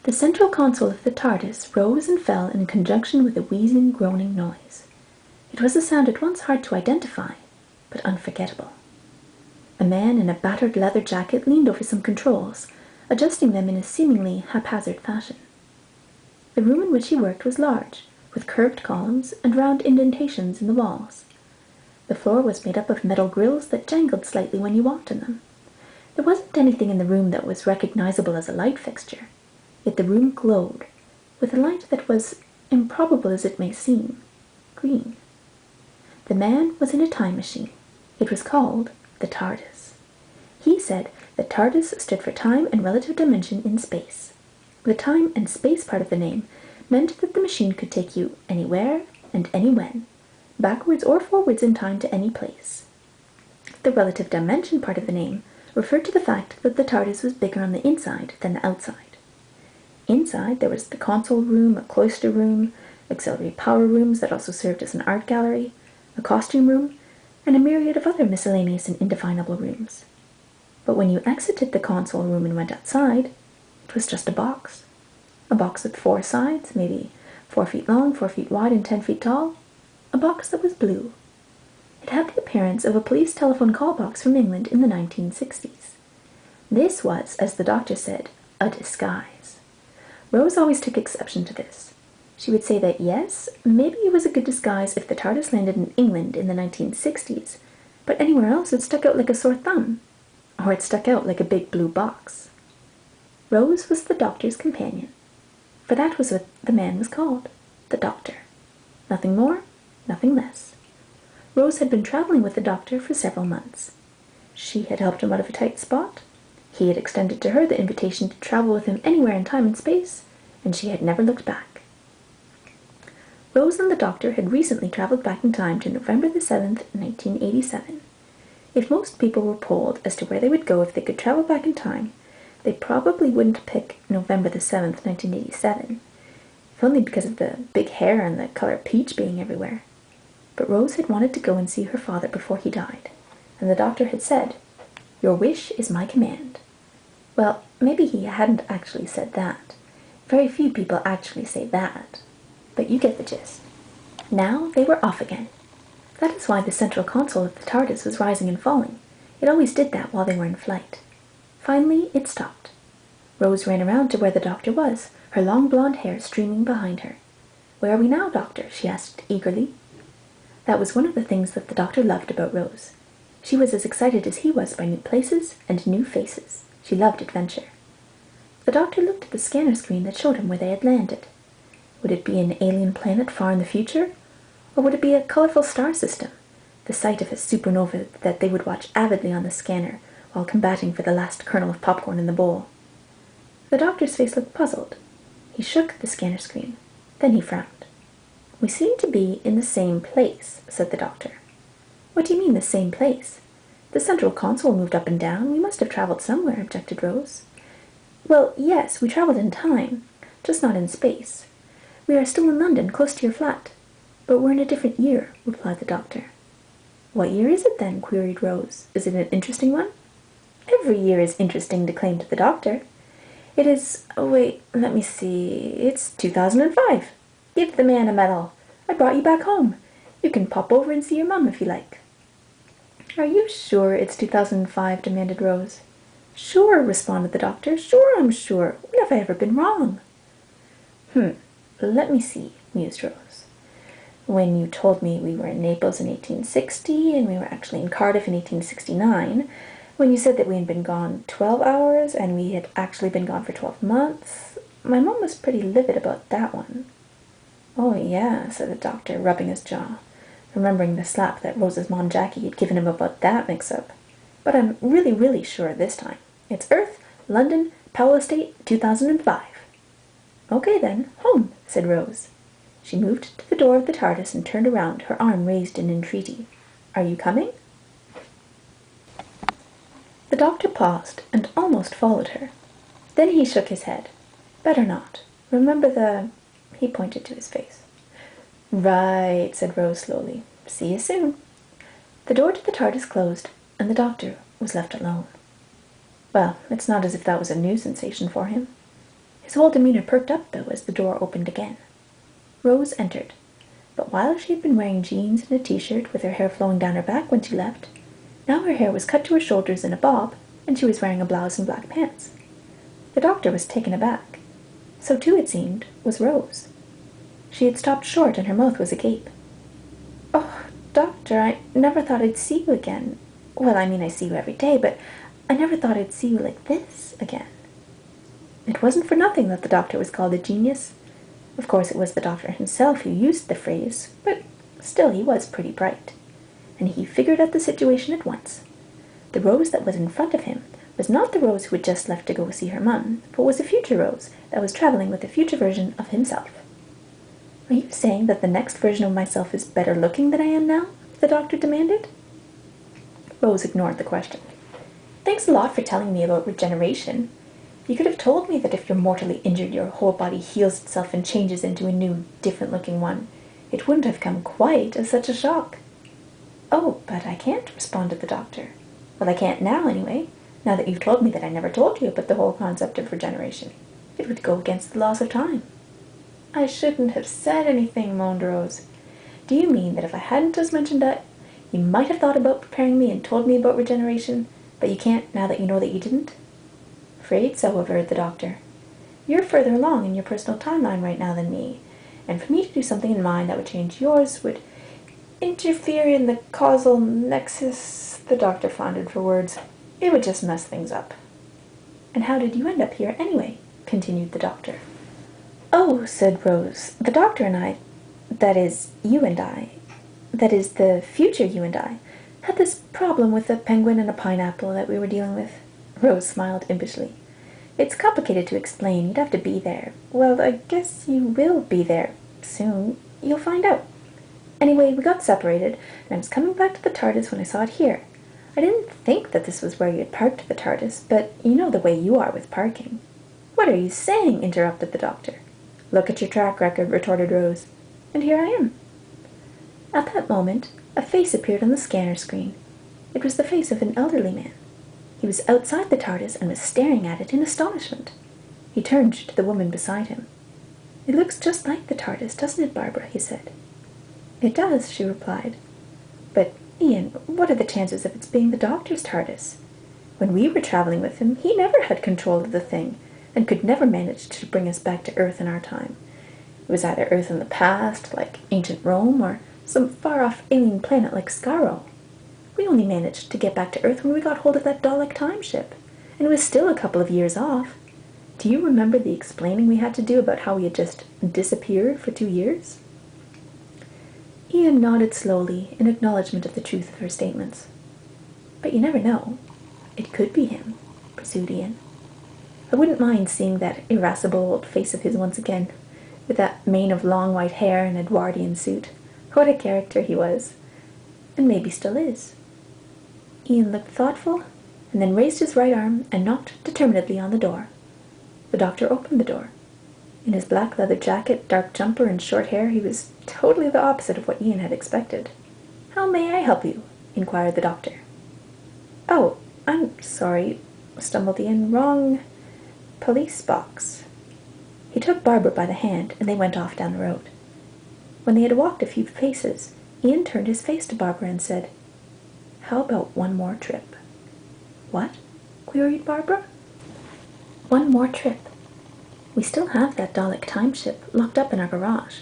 The central console of the TARDIS rose and fell in conjunction with a wheezing, groaning noise. It was a sound at once hard to identify, but unforgettable. A man in a battered leather jacket leaned over some controls, adjusting them in a seemingly haphazard fashion. The room in which he worked was large, with curved columns and round indentations in the walls. The floor was made up of metal grills that jangled slightly when you walked in them. There wasn't anything in the room that was recognizable as a light fixture, yet the room glowed, with a light that was, improbable as it may seem, green. The man was in a time machine. It was called the TARDIS. He said that TARDIS stood for time and relative dimension in space. The time and space part of the name meant that the machine could take you anywhere and anywhen, backwards or forwards in time to any place. The relative dimension part of the name referred to the fact that the TARDIS was bigger on the inside than the outside. Inside there was the console room, a cloister room, auxiliary power rooms that also served as an art gallery, a costume room, and a myriad of other miscellaneous and indefinable rooms. But when you exited the console room and went outside, it was just a box. A box with 4 sides, maybe 4 feet long, 4 feet wide, and 10 feet tall. A box that was blue. It had the appearance of a police telephone call box from England in the 1960s. This was, as the doctor said, a disguise. Rose always took exception to this. She would say that yes, maybe it was a good disguise if the TARDIS landed in England in the 1960s, but anywhere else it stuck out like a sore thumb, or it stuck out like a big blue box. Rose was the doctor's companion, for that was what the man was called, the doctor. Nothing more, nothing less. Rose had been traveling with the doctor for several months. She had helped him out of a tight spot. He had extended to her the invitation to travel with him anywhere in time and space, and she had never looked back. Rose and the doctor had recently traveled back in time to November the 7th, 1987. If most people were polled as to where they would go if they could travel back in time, they probably wouldn't pick November the 7th, 1987, if only because of the big hair and the color peach being everywhere. But Rose had wanted to go and see her father before he died, and the doctor had said, "Your wish is my command." Well, maybe he hadn't actually said that. Very few people actually say that. But you get the gist. Now they were off again. That is why the central console of the TARDIS was rising and falling. It always did that while they were in flight. Finally, it stopped. Rose ran around to where the doctor was, her long blonde hair streaming behind her. "Where are we now, doctor?" she asked eagerly. That was one of the things that the doctor loved about Rose. She was as excited as he was by new places and new faces. She loved adventure. The doctor looked at the scanner screen that showed him where they had landed. Would it be an alien planet far in the future? Or would it be a colorful star system, the site of a supernova that they would watch avidly on the scanner while combating for the last kernel of popcorn in the bowl? The doctor's face looked puzzled. He shook the scanner screen. Then he frowned. "We seem to be in the same place," said the doctor. "What do you mean, the same place? The central console moved up and down. We must have traveled somewhere," objected Rose. "Well, yes, we traveled in time, just not in space. We are still in London, close to your flat. But we're in a different year," replied the doctor. "What year is it then?" queried Rose. "Is it an interesting one?" "Every year is interesting," declaimed the doctor. "It is, oh wait, let me see, it's 2005. Give the man a medal. I brought you back home. You can pop over and see your mum if you like." "Are you sure it's 2005? demanded Rose. "Sure," responded the doctor. "Sure, I'm sure. When have I ever been wrong?" Let me see," mused Rose. "When you told me we were in Naples in 1860, and we were actually in Cardiff in 1869, when you said that we had been gone 12 hours, and we had actually been gone for 12 months, my mom was pretty livid about that one." "Oh, yeah," said the doctor, rubbing his jaw, remembering the slap that Rose's mom Jackie had given him about that mix-up. "But I'm really, really sure this time. It's Earth, London, Powell Estate, 2005. "Okay then, home," said Rose. She moved to the door of the TARDIS and turned around, her arm raised in entreaty. "Are you coming?" The doctor paused and almost followed her. Then he shook his head. "Better not. Remember the—" he pointed to his face. "Right," said Rose slowly. "See you soon." The door to the TARDIS closed, and the doctor was left alone. Well, it's not as if that was a new sensation for him. His whole demeanor perked up, though, as the door opened again. Rose entered, but while she had been wearing jeans and a t-shirt with her hair flowing down her back when she left, now her hair was cut to her shoulders in a bob, and she was wearing a blouse and black pants. The doctor was taken aback. So too, it seemed, was Rose. She had stopped short and her mouth was agape. "Oh, doctor, I never thought I'd see you again. Well, I mean, I see you every day, but I never thought I'd see you like this again." It wasn't for nothing that the doctor was called a genius. Of course, it was the doctor himself who used the phrase, but still he was pretty bright. And he figured out the situation at once. The Rose that was in front of him was not the Rose who had just left to go see her mum, but was a future Rose that was traveling with a future version of himself. "Are you saying that the next version of myself is better looking than I am now?" the doctor demanded. Rose ignored the question. "Thanks a lot for telling me about regeneration. You could have told me that if you're mortally injured, your whole body heals itself and changes into a new, different-looking one. It wouldn't have come quite as such a shock." "Oh, but I can't," responded the doctor. "Well, I can't now, anyway, now that you've told me that I never told you about the whole concept of regeneration. It would go against the laws of time." "I shouldn't have said anything," moaned Rose. "Do you mean that if I hadn't just mentioned that, you might have thought about preparing me and told me about regeneration, but you can't now that you know that you didn't?" "Afraid so," averred the doctor. "You're further along in your personal timeline right now than me, and for me to do something in mine that would change yours would interfere in the causal nexus," the doctor floundered for words. "It would just mess things up." "And how did you end up here anyway?" continued the doctor. "Oh," said Rose, "the doctor and I, that is, you and I, that is, the future you and I, had this problem with a penguin and a pineapple that we were dealing with." Rose smiled impishly. "It's complicated to explain. You'd have to be there. Well, I guess you will be there soon. You'll find out. Anyway, we got separated, and I was coming back to the TARDIS when I saw it here. I didn't think that this was where you had parked the TARDIS, but you know the way you are with parking." "What are you saying?" interrupted the doctor. "Look at your track record," retorted Rose. "And here I am." At that moment, a face appeared on the scanner screen. It was the face of an elderly man. He was outside the TARDIS and was staring at it in astonishment. He turned to the woman beside him. "It looks just like the TARDIS, doesn't it, Barbara?" he said. "It does," she replied. "But, Ian, what are the chances of its being the doctor's TARDIS? When we were traveling with him, he never had control of the thing, and could never manage to bring us back to Earth in our time. It was either Earth in the past, like ancient Rome, or some far-off alien planet like Skaro. We only managed to get back to Earth when we got hold of that Dalek time ship, and it was still a couple of years off. Do you remember the explaining we had to do about how we had just disappeared for 2 years?" Ian nodded slowly in acknowledgement of the truth of her statements. "But you never know. It could be him," pursued Ian. "I wouldn't mind seeing that irascible old face of his once again, with that mane of long white hair and Edwardian suit. What a character he was, and maybe still is." Ian looked thoughtful, and then raised his right arm and knocked determinedly on the door. The doctor opened the door. In his black leather jacket, dark jumper, and short hair, he was totally the opposite of what Ian had expected. "How may I help you?" inquired the doctor. "Oh, I'm sorry," stumbled Ian. "Wrong police box." He took Barbara by the hand, and they went off down the road. When they had walked a few paces, Ian turned his face to Barbara and said, "How about one more trip?" "What?" queried Barbara. "One more trip. We still have that Dalek time ship locked up in our garage.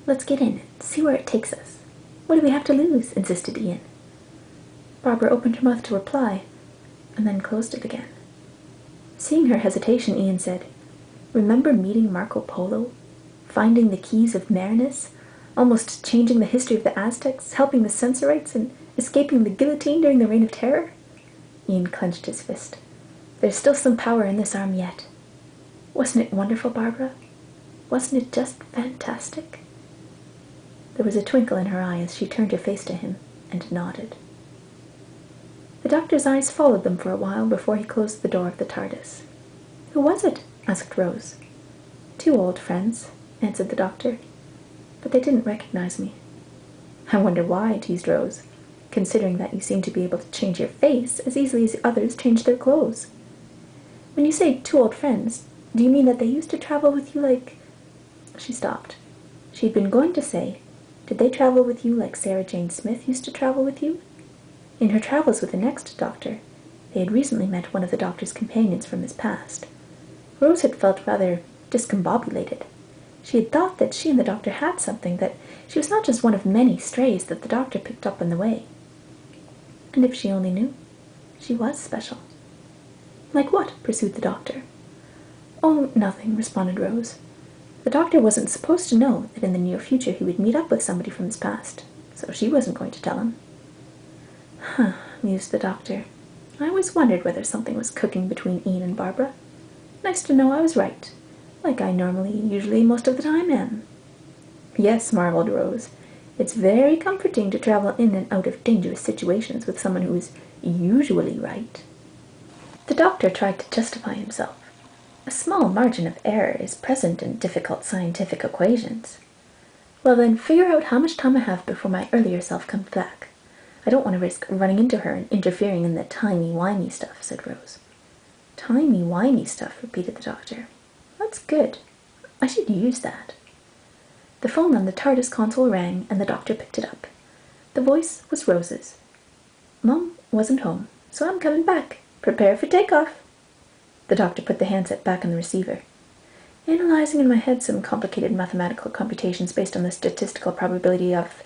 Let's get in and see where it takes us. What do we have to lose?" insisted Ian. Barbara opened her mouth to reply, and then closed it again. Seeing her hesitation, Ian said, "Remember meeting Marco Polo? Finding the keys of Marinus? Almost changing the history of the Aztecs? Helping the Censorites? And escaping the guillotine during the Reign of Terror?" Ian clenched his fist. "There's still some power in this arm yet. Wasn't it wonderful, Barbara? Wasn't it just fantastic?" There was a twinkle in her eye as she turned her face to him and nodded. The doctor's eyes followed them for a while before he closed the door of the TARDIS. "Who was it?" asked Rose. "Two old friends," answered the doctor. "But they didn't recognize me." "I wonder why," teased Rose. considering that you seem to be able to change your face as easily as others change their clothes. When you say 2 old friends, do you mean that they used to travel with you like—" She stopped. She had been going to say, "Did they travel with you like Sarah Jane Smith used to travel with you?" In her travels with the next doctor, they had recently met one of the doctor's companions from his past. Rose had felt rather discombobulated. She had thought that she and the doctor had something, that she was not just one of many strays that the doctor picked up on the way. And if she only knew, she was special. "Like what?" pursued the doctor. "Oh, nothing," responded Rose. The doctor wasn't supposed to know that in the near future he would meet up with somebody from his past, so she wasn't going to tell him. "Huh," mused the doctor. "I always wondered whether something was cooking between Ian and Barbara. Nice to know I was right, like I usually, most of the time am." "Yes," marveled Rose. "It's very comforting to travel in and out of dangerous situations with someone who is usually right." The doctor tried to justify himself. A small margin of error is present in difficult scientific equations. "Well then, figure out how much time I have before my earlier self comes back. I don't want to risk running into her and interfering in the timey-wimey stuff," said Rose. "Timey-wimey stuff," repeated the doctor. "That's good. I should use that." The phone on the TARDIS console rang, and the doctor picked it up. The voice was Rose's. "Mum wasn't home, so I'm coming back. Prepare for takeoff." The doctor put the handset back on the receiver. "Analyzing in my head some complicated mathematical computations based on the statistical probability of—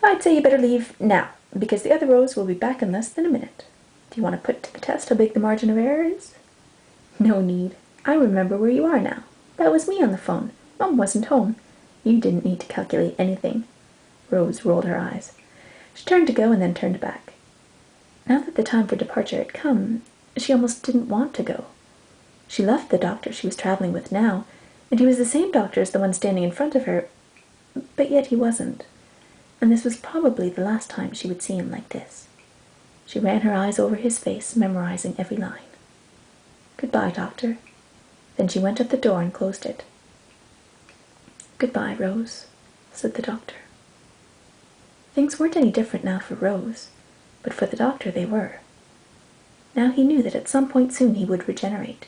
I'd say you better leave now, because the other Rose will be back in less than a minute. Do you want to put to the test how big the margin of error is?" "No need. I remember where you are now. That was me on the phone. Mum wasn't home. You didn't need to calculate anything." Rose rolled her eyes. She turned to go and then turned back. Now that the time for departure had come, she almost didn't want to go. She loved the doctor she was traveling with now, and he was the same doctor as the one standing in front of her, but yet he wasn't, and this was probably the last time she would see him like this. She ran her eyes over his face, memorizing every line. "Goodbye, doctor." Then she went up the door and closed it. "Goodbye, Rose," said the doctor. Things weren't any different now for Rose, but for the doctor they were. Now he knew that at some point soon he would regenerate.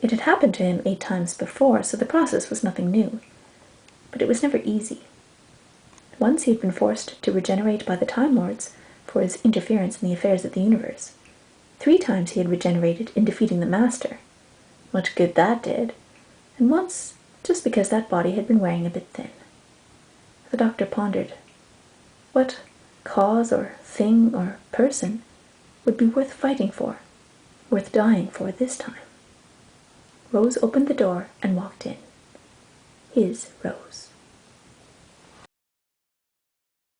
It had happened to him 8 times before, so the process was nothing new. But it was never easy. Once he had been forced to regenerate by the Time Lords for his interference in the affairs of the universe. 3 times he had regenerated in defeating the Master. Much good that did. And once, just because that body had been wearing a bit thin. The doctor pondered. What cause or thing or person would be worth fighting for, worth dying for this time? Rose opened the door and walked in. His Rose.